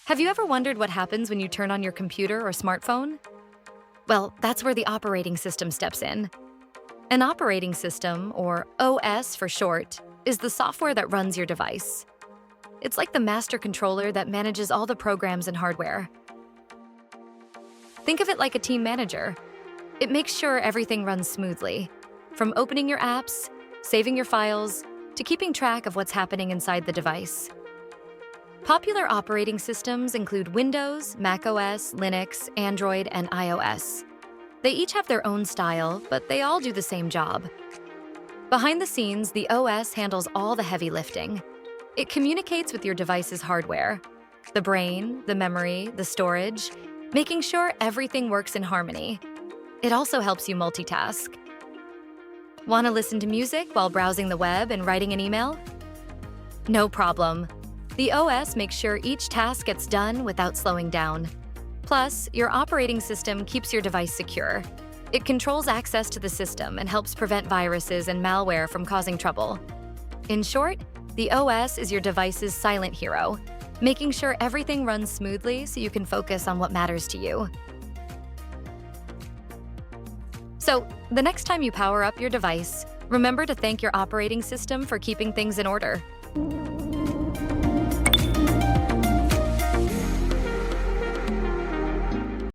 Have you ever wondered what happens when you turn on your computer or smartphone? Well, that's where the operating system steps in. An operating system, or OS for short, is the software that runs your device. It's like the master controller that manages all the programs and hardware. Think of it like a team manager. It makes sure everything runs smoothly, from opening your apps, saving your files, to keeping track of what's happening inside the device. Popular operating systems include Windows, macOS, Linux, Android, and iOS. They each have their own style, but they all do the same job. Behind the scenes, the OS handles all the heavy lifting. It communicates with your device's hardware, the brain, the memory, the storage, making sure everything works in harmony. It also helps you multitask. Want to listen to music while browsing the web and writing an email? No problem. The OS makes sure each task gets done without slowing down. Plus, your operating system keeps your device secure. It controls access to the system and helps prevent viruses and malware from causing trouble. In short, the OS is your device's silent hero, making sure everything runs smoothly so you can focus on what matters to you. So, the next time you power up your device, remember to thank your operating system for keeping things in order.